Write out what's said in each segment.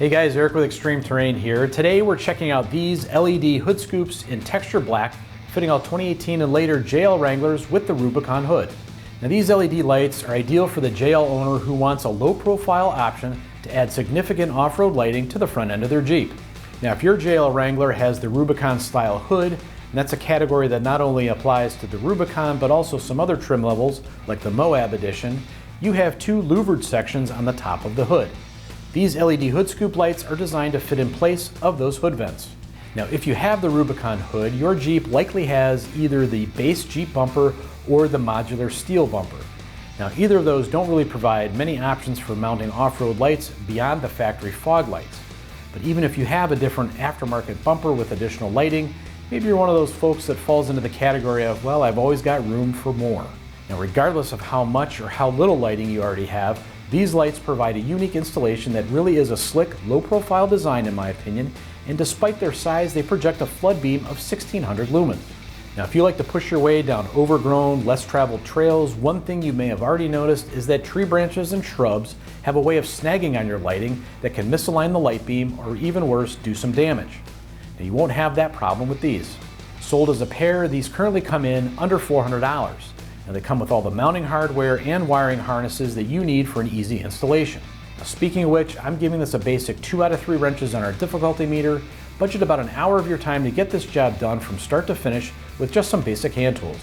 Hey guys, Eric with Extreme Terrain here. Today we're checking out these LED hood scoops in texture black, fitting all 2018 and later JL Wranglers with the Rubicon hood. Now these LED lights are ideal for the JL owner who wants a low profile option to add significant off-road lighting to the front end of their Jeep. Now if your JL Wrangler has the Rubicon style hood, and that's a category that not only applies to the Rubicon but also some other trim levels like the Moab edition, you have two louvered sections on the top of the hood. These LED hood scoop lights are designed to fit in place of those hood vents. Now if you have the Rubicon hood, your Jeep likely has either the base Jeep bumper or the modular steel bumper. Now either of those don't really provide many options for mounting off-road lights beyond the factory fog lights. But even if you have a different aftermarket bumper with additional lighting, maybe you're one of those folks that falls into the category of, well, I've always got room for more. Now regardless of how much or how little lighting you already have, these lights provide a unique installation that really is a slick, low-profile design in my opinion, and despite their size, they project a flood beam of 1600 lumens. Now if you like to push your way down overgrown, less traveled trails, one thing you may have already noticed is that tree branches and shrubs have a way of snagging on your lighting that can misalign the light beam or even worse, do some damage. Now you won't have that problem with these. Sold as a pair, these currently come in under $400. Now they come with all the mounting hardware and wiring harnesses that you need for an easy installation. Now speaking of which, I'm giving this a basic 2 out of 3 wrenches on our difficulty meter. Budget about an hour of your time to get this job done from start to finish with just some basic hand tools.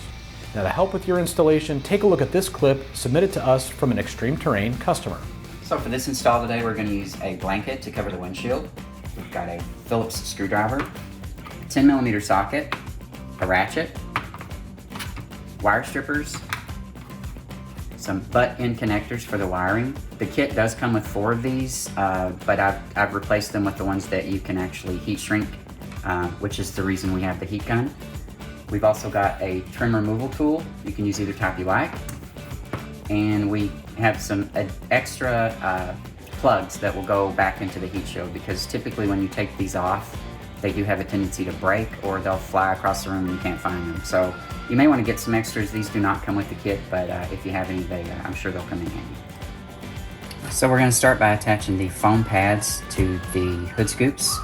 Now to help with your installation, take a look at this clip submitted to us from an Extreme Terrain customer. So for this install today, we're going to use a blanket to cover the windshield. We've got a Phillips screwdriver, 10mm socket, a ratchet, wire strippers, some butt-end connectors for the wiring. The kit does come with 4 of these, but I've replaced them with the ones that you can actually heat shrink, which is the reason we have the heat gun. We've also got a trim removal tool. You can use either type you like. And we have some extra plugs that will go back into the heat shield, because typically when you take these off, they do have a tendency to break or they'll fly across the room and you can't find them. So you may want to get some extras. These do not come with the kit, but if you have any, I'm sure they'll come in handy. So we're going to start by attaching the foam pads to the hood scoops.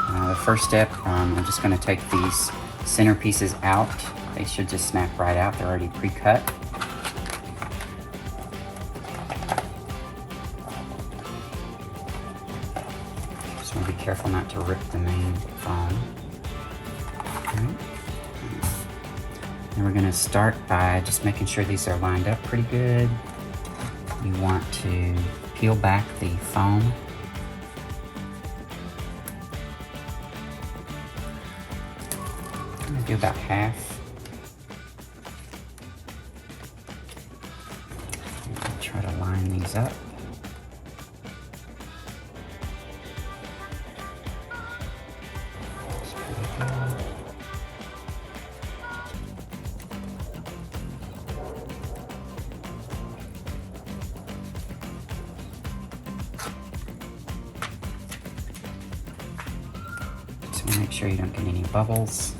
The first step, I'm just going to take these center pieces out. They should just snap right out. They're already pre-cut. Just want to be careful not to rip the main foam. Okay. And we're going to start by just making sure these are lined up pretty good. You want to peel back the foam. I'm going to do about half. Try to line these up. Make sure you don't get any bubbles.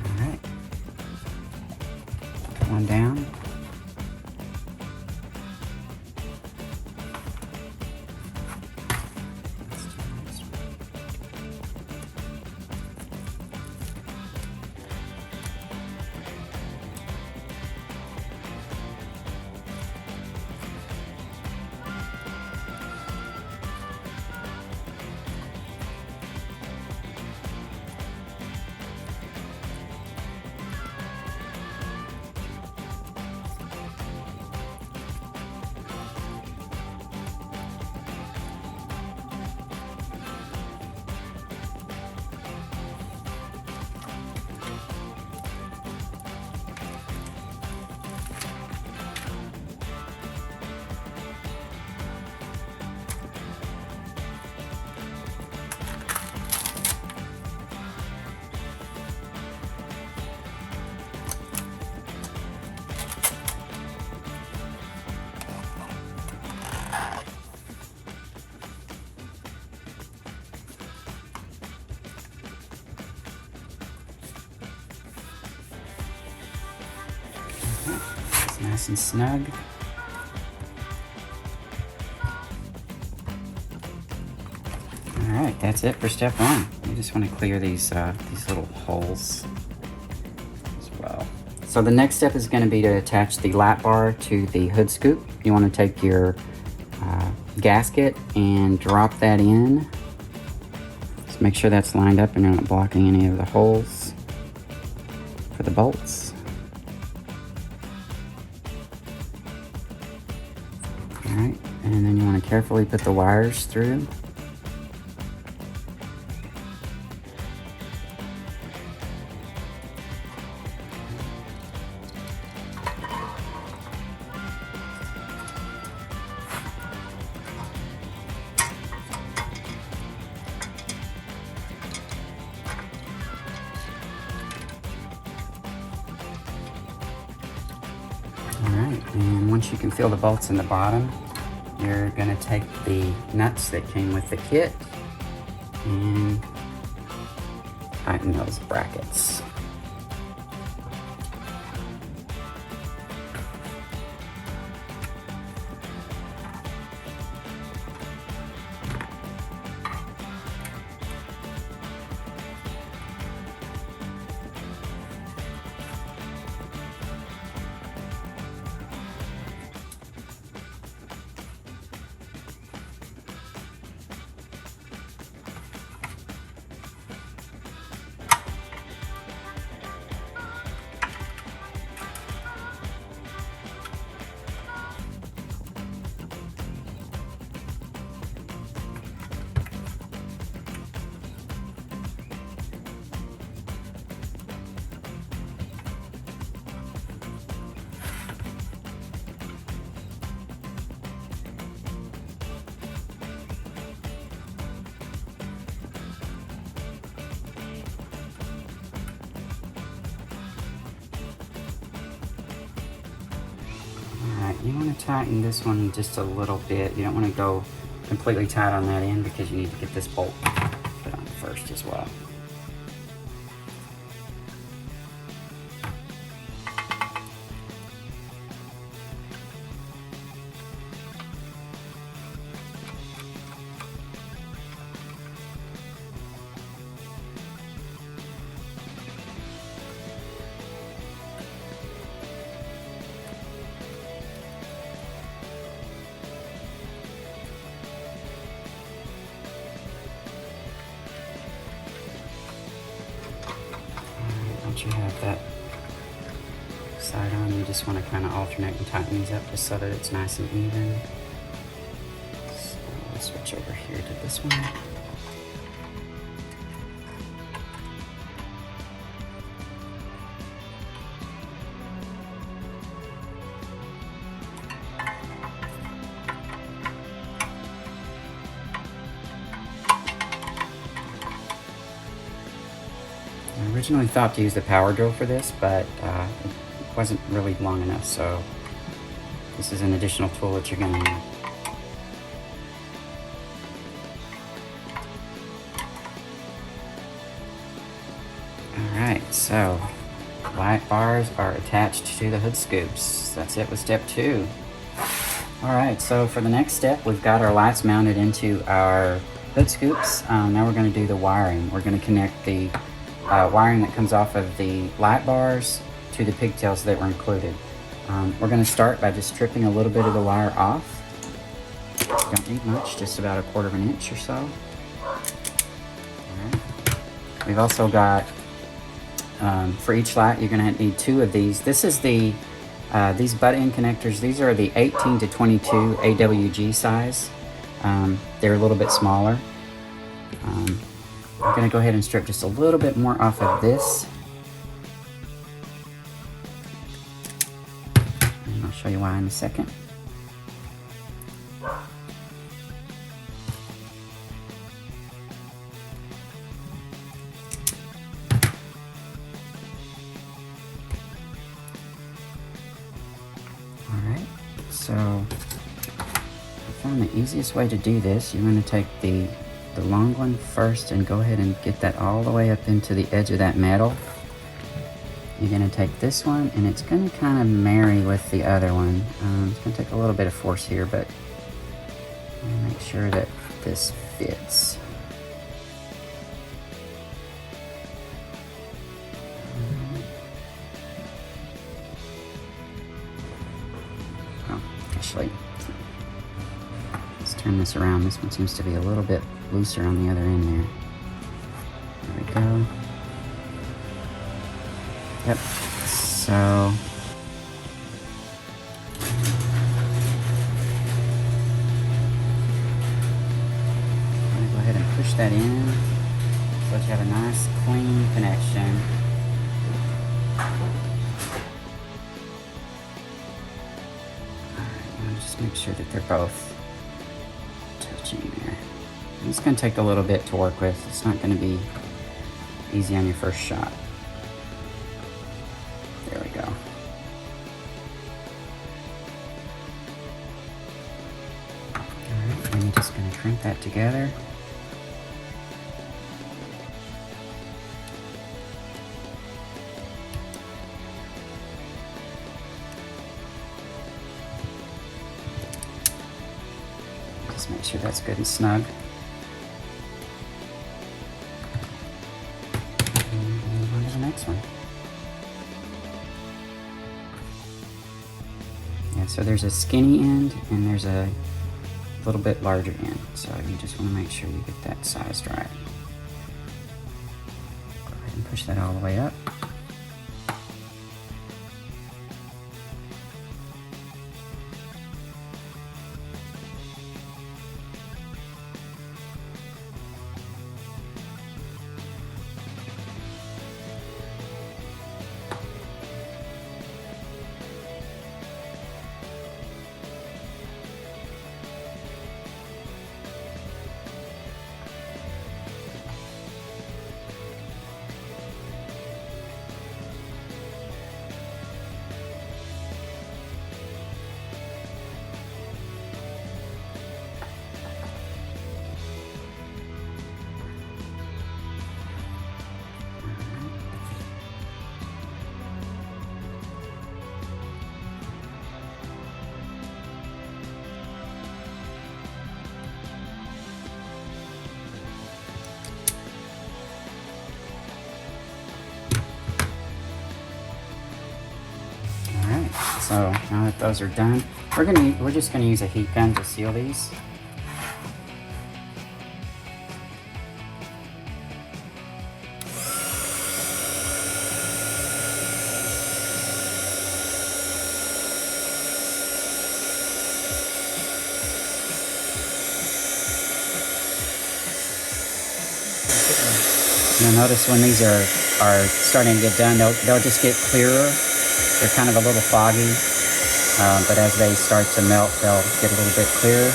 All right. Put one down. nice and snug. All right, that's it for step one. You just want to clear these little holes as well. So the next step is going to be to attach the lap bar to the hood scoop. You want to take your gasket and drop that in. Just make sure that's lined up and you're not blocking any of the holes for the bolts. All right, and then you want to carefully put the wires through. Alright, and once you can feel the bolts in the bottom, you're going to take the nuts that came with the kit and tighten those brackets. You want to tighten this one just a little bit. You don't want to go completely tight on that end because you need to get this bolt put on first as well. Once you have that side on, you just want to kind of alternate and tighten these up just so that it's nice and even. So I'll switch over here to this one. I originally thought to use the power drill for this, but it wasn't really long enough, so this is an additional tool that you're going to need. Alright, so light bars are attached to the hood scoops. That's it with step two. Alright, so for the next step, we've got our lights mounted into our hood scoops. Now we're going to do the wiring. We're going to connect the wiring that comes off of the light bars to the pigtails that were included. We're going to start by just stripping a little bit of the wire off. Don't need much, just about 1/4 inch or so. Alright. We've also got, for each light, you're going to need 2 of these. This is the, these butt-end connectors. These are the 18 to 22 AWG size. They're a little bit smaller. I'm going to go ahead and strip just a little bit more off of this. And I'll show you why in a second. Alright, so I found the easiest way to do this. You're going to take the long one first and go ahead and get that all the way up into the edge of that metal. you're going to take this one and it's going to kind of marry with the other one. It's going to take a little bit of force here, but make sure that this fits. Oh, actually, let's turn this around. This one seems to be a little bit looser on the other end there. There we go. Yep, so I'm gonna go ahead and push that in so that you have a nice clean connection. Alright, now just make sure that they're both touching there. It's gonna take a little bit to work with. It's not gonna be easy on your first shot. There we go. Alright, and you're just going to crimp that together. Just make sure that's good and snug. And move on to the next one. So there's a skinny end and there's a little bit larger end. So you just want to make sure you get that sized right. Go ahead and push that all the way up. So now that those are done, we're just gonna use a heat gun to seal these. You'll notice when these are starting to get done, they'll just get clearer. They're kind of a little foggy, but as they start to melt, they'll get a little bit clearer.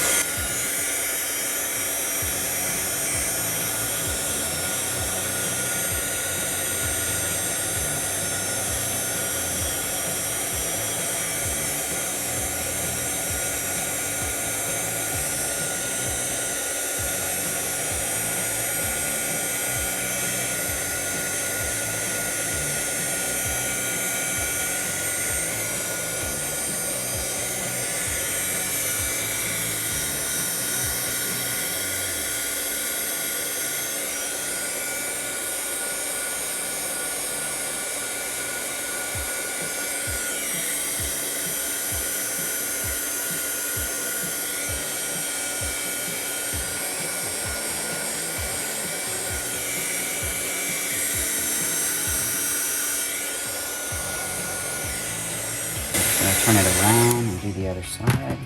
Turn it around and do the other side.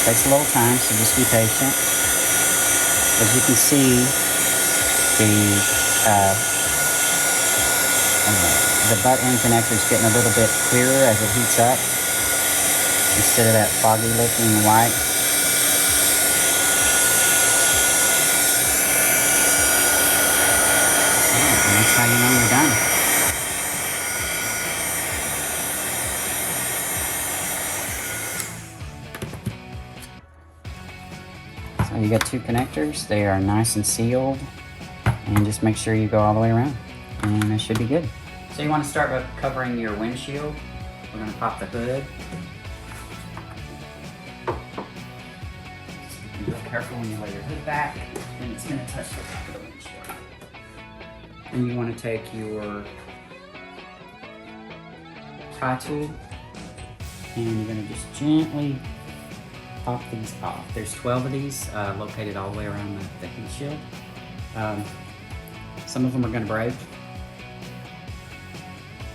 Takes a little time, so just be patient. As you can see, the butt end connector is getting a little bit clearer as it heats up, instead of that foggy looking white. That's how you know you're done. you got 2 connectors. They are nice and sealed. And just make sure you go all the way around. And it should be good. So you want to start by covering your windshield. We're going to pop the hood. Be real careful when you lay your hood back, and it's going to touch the top of the windshield. And you want to take your tie tool, and you're going to just gently pop these off. There's 12 of these located all the way around the heat shield. Some of them are going to break,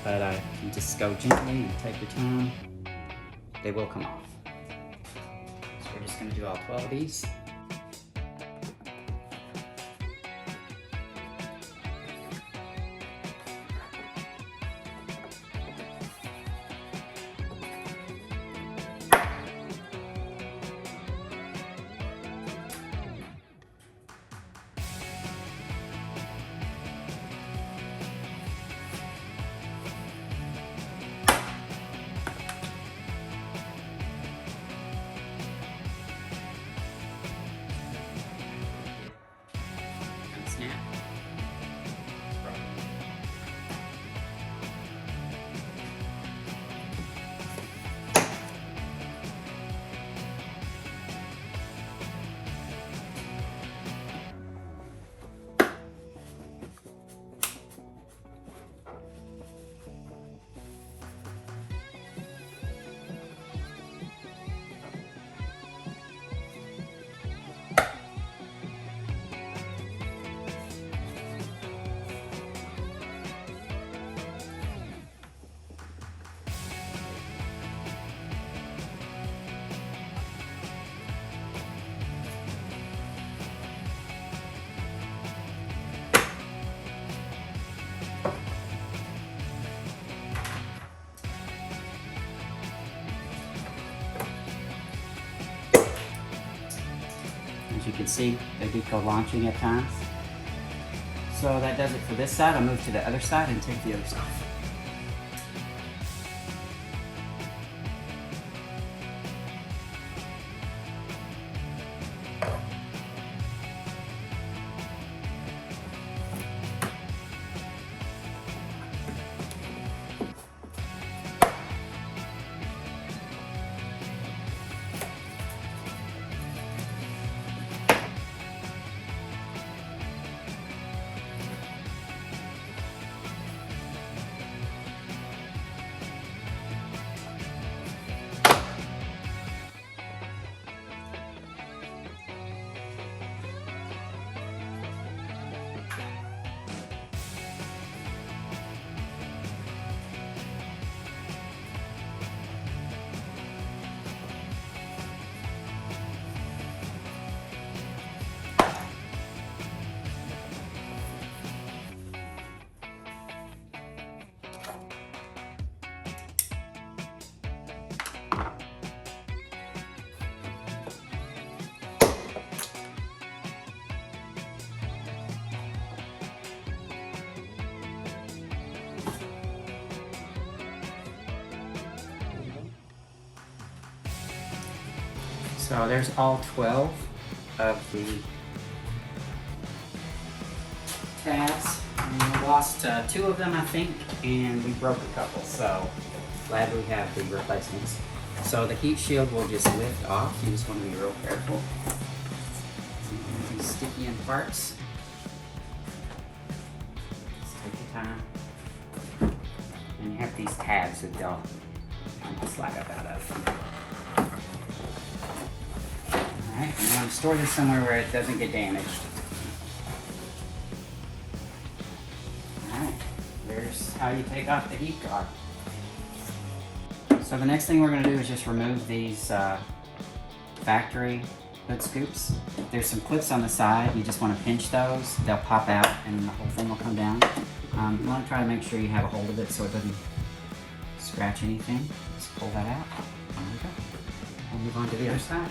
but you just go gently and take your time. They will come off. So we're just going to do all 12 of these. Snap. As you can see, they do go launching at times. So that does it for this side. I'll move to the other side and take the other side. So there's all 12 of the tabs. We lost 2 of them, I think, and we broke a couple, so glad we have the replacements. So the heat shield will just lift off. You just want to be real careful. These sticky in parts. Just take your time. And you have these tabs that they'll slide up out of. Alright, you want to store this somewhere where it doesn't get damaged. Alright, there's how you take off the heat guard. So the next thing we're going to do is just remove these factory hood scoops. There's some clips on the side. You just want to pinch those. They'll pop out and the whole thing will come down. You want to try to make sure you have a hold of it so it doesn't scratch anything. Just pull that out. There we go. We'll move on to the other side.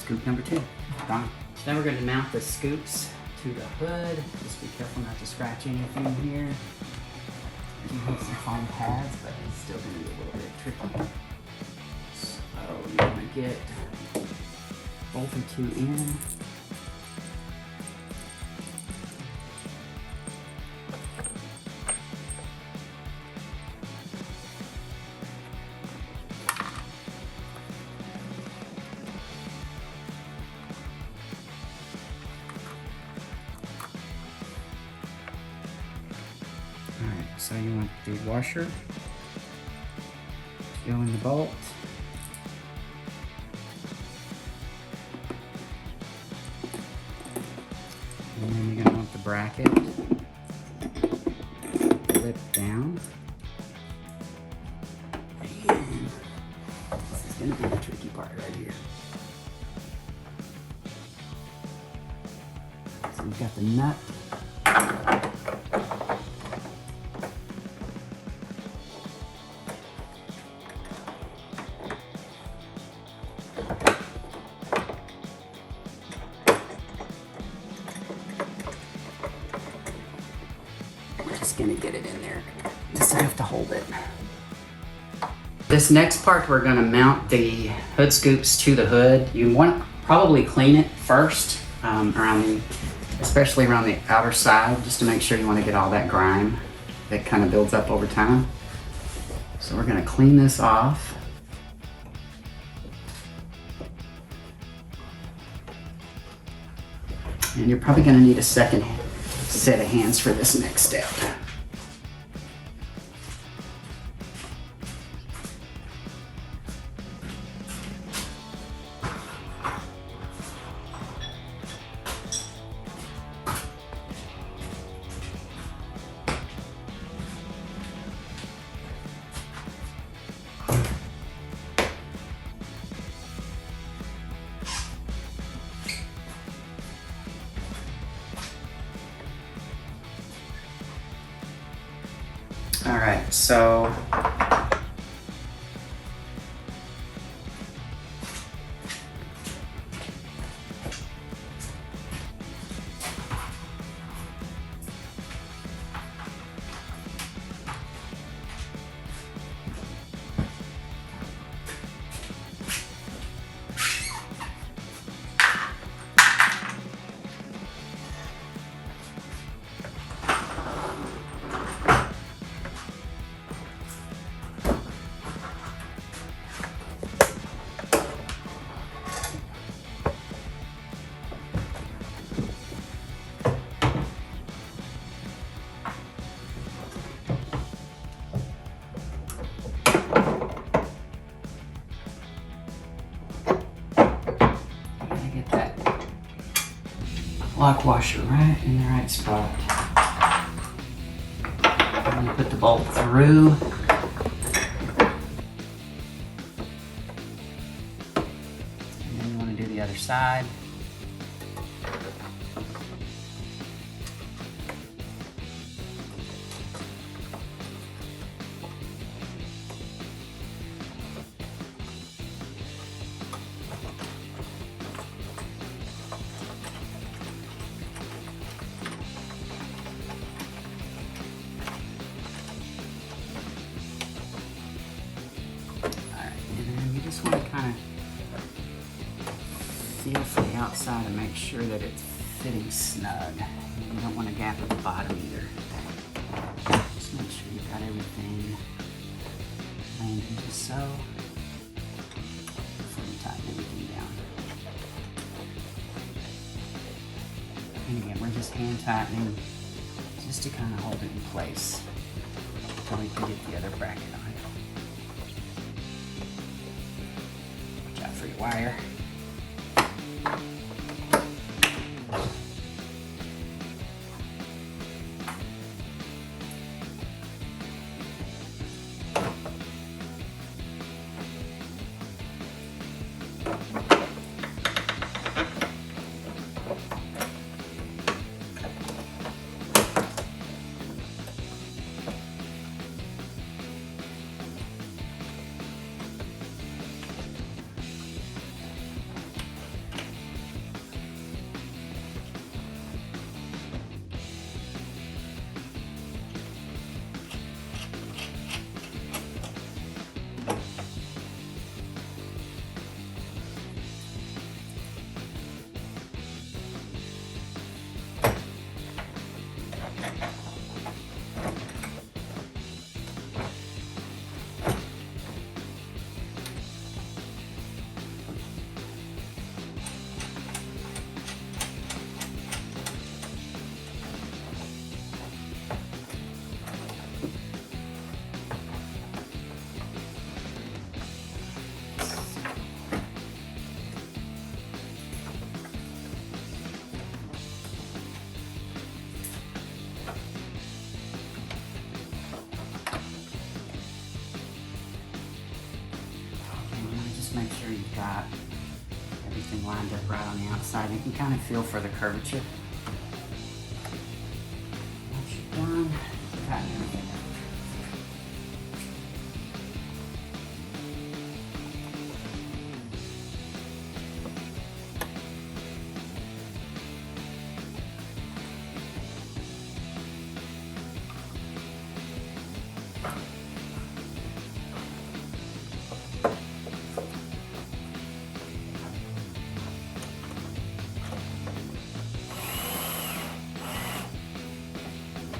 Scoop number 2, done. Then we're going to mount the scoops to the hood. Just be careful not to scratch anything here. You have some foam pads, but it's still going to be a little bit tricky. So you want to get both of 2 in. Alright, so you want the washer, go in the bolt, and then you're going to want the bracket flip down, and this is going to be the tricky part right here. So we've got the nut. Just gonna get it in there. Just have to hold it. This next part, we're gonna mount the hood scoops to the hood. You want to probably clean it first, especially around the outer side, just to make sure you want to get all that grime that kind of builds up over time. So we're gonna clean this off. And you're probably gonna need a second set of hands for this next step. All right, so lock washer right in the right spot. And you put the bolt through. And then you want to do the other side. Want to kind of feel for the outside and make sure that it's fitting snug. You don't want to gap at the bottom either. Just make sure you've got everything landed just so before you tighten everything down. And again, we're just hand tightening just to kind of hold it in place until we can get the other bracket on. For your wire. got everything lined up right on the outside. You can kind of feel for the curvature. Once you're done, tighten everything up.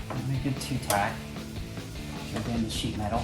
Don't make it too tight. Should be in the sheet metal.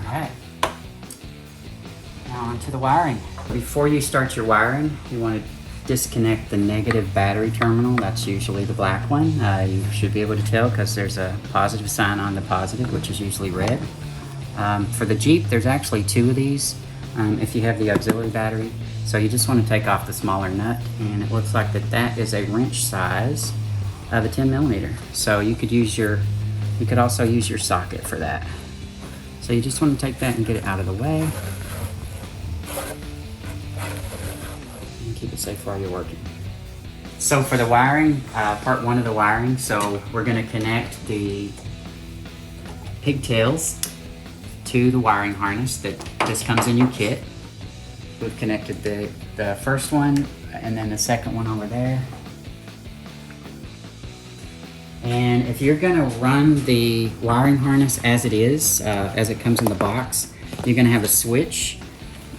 Alright, now onto the wiring. Before you start your wiring, you want to disconnect the negative battery terminal. That's usually the black one. You should be able to tell because there's a positive sign on the positive, which is usually red. For the Jeep, there's actually two of these if you have the auxiliary battery. So you just want to take off the smaller nut, and it looks like that is a wrench size of a 10 millimeter. So you could also use your socket for that. So you just want to take that and get it out of the way. And keep it safe while you're working. So for the wiring, part one of the wiring, so we're going to connect the pigtails to the wiring harness that this comes in your kit. We've connected the first one and then the second one over there. And if you're gonna run the wiring harness as it is, as it comes in the box, you're gonna have a switch.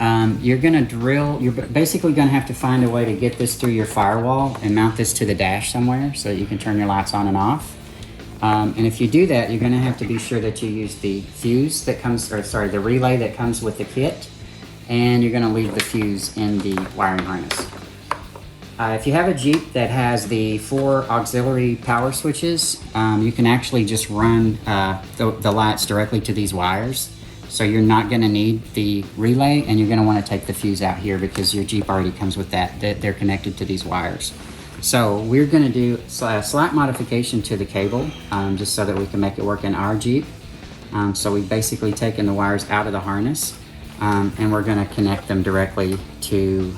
You're basically gonna have to find a way to get this through your firewall and mount this to the dash somewhere so that you can turn your lights on and off. And if you do that, you're gonna have to be sure that you use the fuse that comes, the relay that comes with the kit, and you're gonna leave the fuse in the wiring harness. If you have a Jeep that has the 4 auxiliary power switches, you can actually just run the lights directly to these wires. So you're not going to need the relay, and you're going to want to take the fuse out here because your Jeep already comes with that. They're connected to these wires. So we're going to do a slight modification to the cable just so that we can make it work in our Jeep. So we've basically taken the wires out of the harness, and we're going to connect them directly to,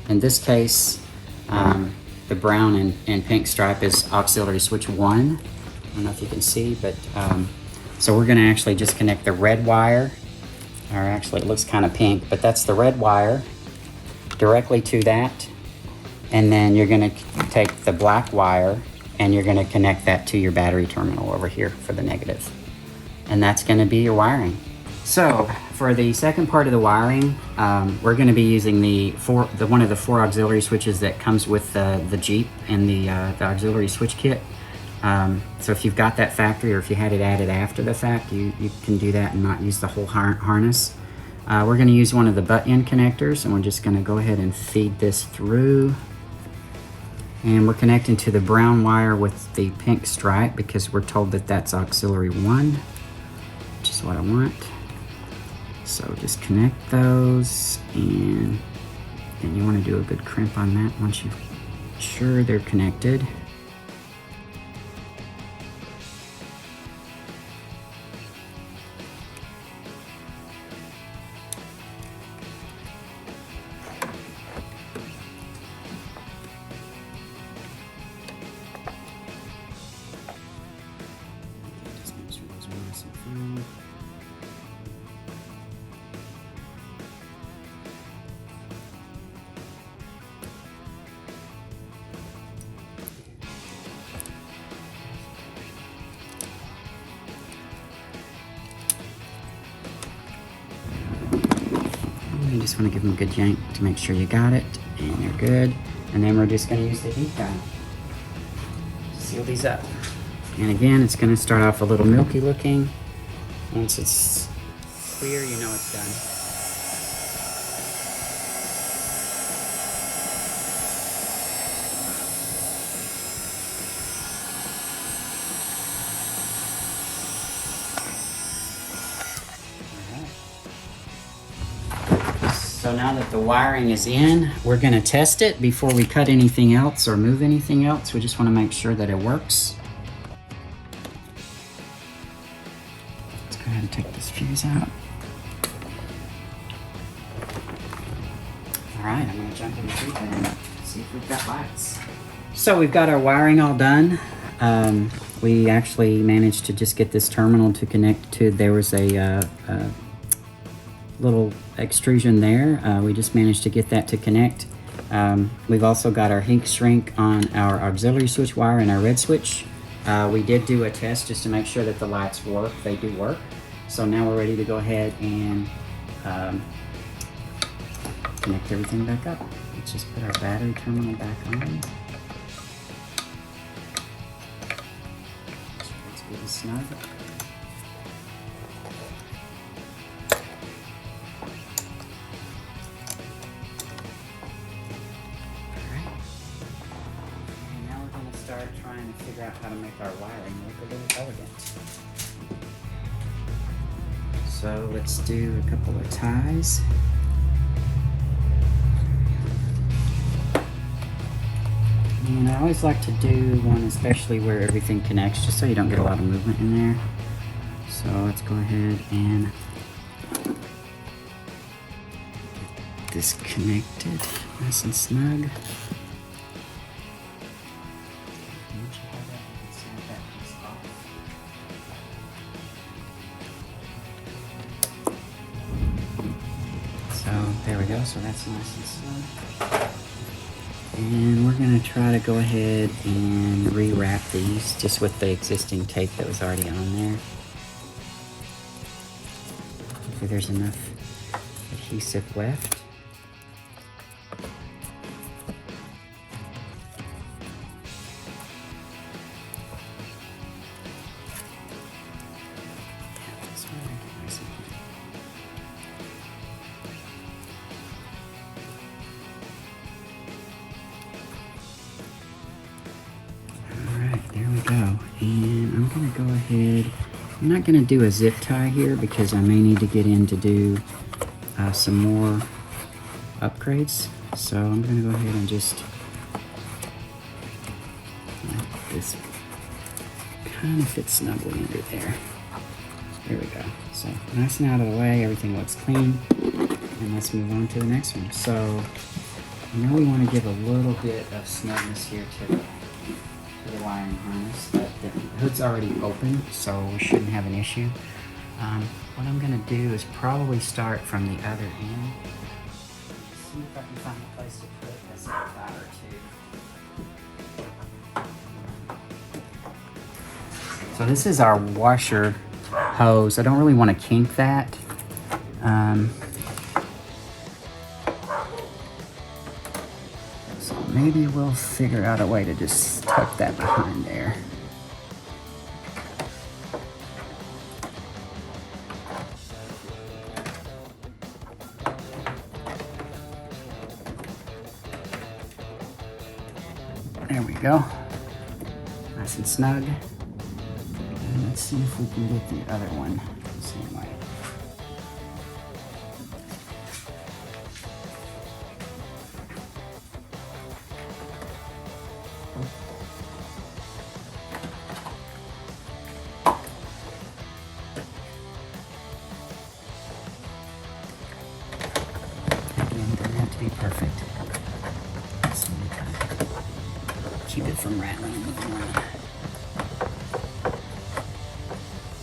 in this case, the brown and pink stripe is auxiliary switch 1. I don't know if you can see, but so we're going to actually just connect the red wire, or actually it looks kind of pink, but that's the red wire directly to that. And then you're going to take the black wire and you're going to connect that to your battery terminal over here for the negative. And that's going to be your wiring. So for the second part of the wiring, we're going to be using one of the 4 auxiliary switches that comes with the Jeep and the auxiliary switch kit. So if you've got that factory, or if you had it added after the fact, you can do that and not use the whole harness. We're going to use one of the butt end connectors, and we're just going to go ahead and feed this through. And we're connecting to the brown wire with the pink stripe because we're told that that's auxiliary 1, which is what I want. So just connect those, and then you want to do a good crimp on that once you're sure they're connected. Just make sure those are nice and firm. You just want to give them a good yank to make sure you got it, and they're good. And then we're just going to use the heat gun. seal these up. And again, it's going to start off a little milky looking. Once it's clear, you know it's done. So now that the wiring is in, we're going to test it before we cut anything else or move anything else. We just want to make sure that it works. Let's go ahead and take this fuse out. All right, I'm going to jump into it and see if we've got lights. So we've got our wiring all done. We actually managed to just get this terminal to connect to, there was a little extrusion there. We just managed to get that to connect. We've also got our heat shrink on our auxiliary switch wire and our red switch. We did do a test just to make sure that the lights work. They do work. So now we're ready to go ahead and connect everything back up. Let's just put our battery terminal back on. It's good and snug. Start trying to figure out how to make our wiring look a little elegant. So let's do a couple of ties. And I always like to do one especially where everything connects, just so you don't get a lot of movement in there. So let's go ahead and get this connected nice and snug. So there we go, so that's nice and snug. And we're gonna try to go ahead and rewrap these just with the existing tape that was already on there. Hopefully there's enough adhesive left. There we go, and I'm gonna go ahead, I'm not gonna do a zip tie here because I may need to get in to do some more upgrades. So I'm gonna go ahead and just let this kind of fit snugly under there. There we go. So nice and out of the way, everything looks clean. And let's move on to the next one. So I know we want to give a little bit of snugness here to the wiring harness, but the hood's already open, so we shouldn't have an issue. What I'm going to do is probably start from the other end. See if I can find a place to put a zip tie or two. So this is our washer hose. I don't really want to kink that. So maybe we'll figure out a way to just tuck that behind there. There we go. Nice and snug. And let's see if we can get the other one the same way. Again, doesn't have to be perfect. So we kind of keep it from rattling and moving around.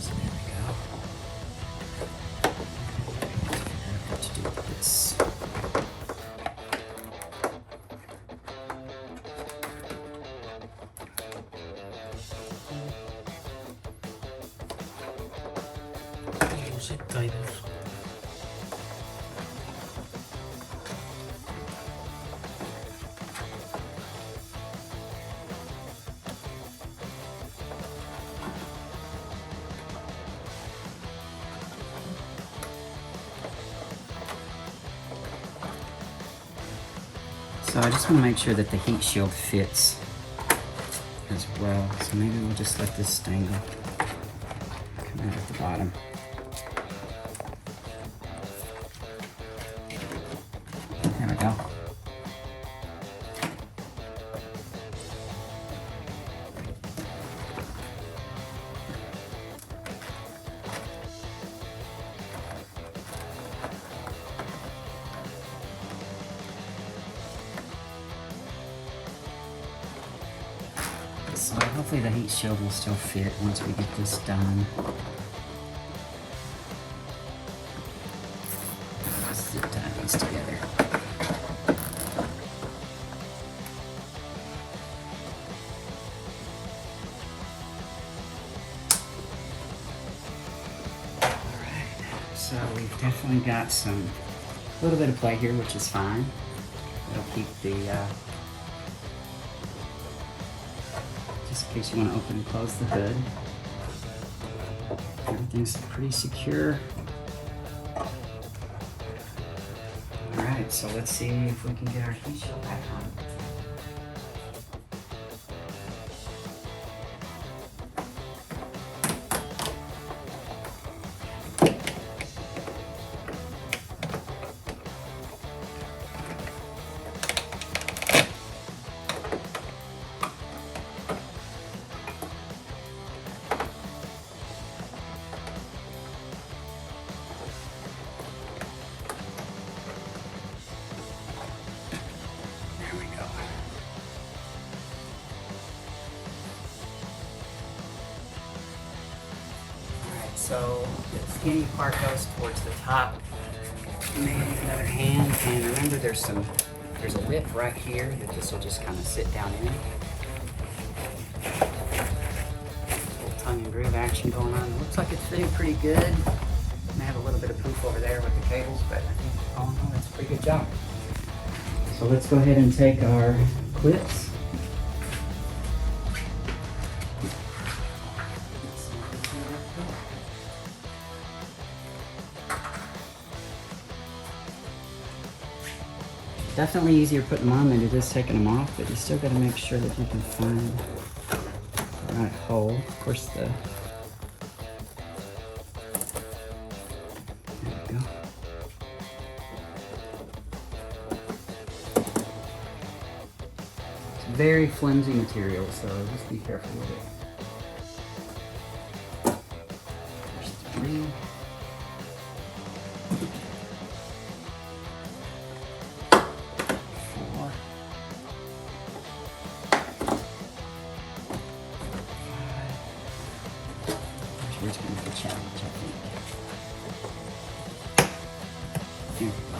So there we go. Figure out what to do with this. So I just want to make sure that the heat shield fits as well. So maybe we'll just let this stangle come out at the bottom. There we go. So hopefully the heat shield will still fit once we get this done. Zip tie these together. Alright, so we've definitely got a little bit of play here, which is fine. It'll keep the just in case you want to open and close the hood. Everything's pretty secure. Alright, so let's see if we can get our heat shield back on. So the skinny part goes towards the top. Maybe another hand, and remember there's a lip right here that this will just kind of sit down in. Little tongue and groove action going on. Looks like it's fitting pretty good. May have a little bit of poof over there with the cables, but I think all in all that's a pretty good job. So let's go ahead and take our clips. Definitely easier putting them on than it is taking them off, but you still got to make sure that you can find the right hole. Of course, there we go. It's very flimsy material, so just be careful with it. There's 3. Here's going to be the challenge, I think. Here we go.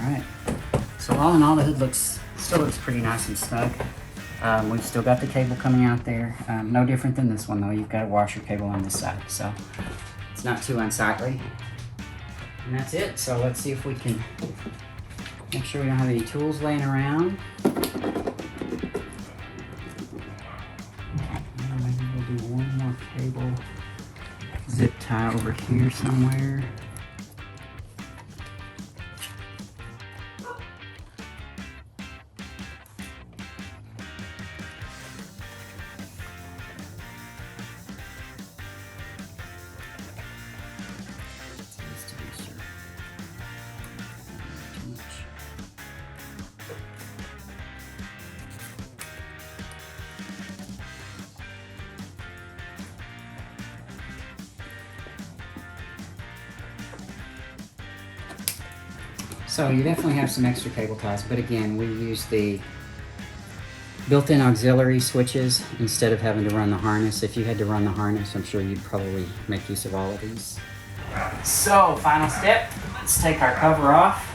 Alright, so all in all the hood still looks pretty nice and snug. We've still got the cable coming out there. No different than this one though, you've got a washer cable on this side, so it's not too unsightly. And that's it, so let's see if we can make sure we don't have any tools laying around. Maybe we'll do one more cable zip tie over here somewhere. So you definitely have some extra cable ties, but again, we use the built-in auxiliary switches instead of having to run the harness. If you had to run the harness, I'm sure you'd probably make use of all of these. So, final step, let's take our cover off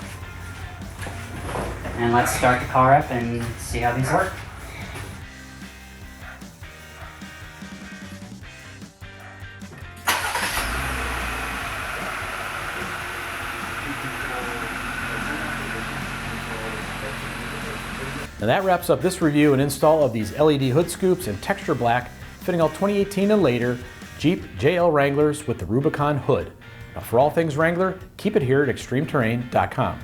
and let's start the car up and see how these work. Now that wraps up this review and install of these LED hood scoops in texture black, fitting out 2018 and later Jeep JL Wranglers with the Rubicon hood. Now for all things Wrangler, keep it here at extremeterrain.com.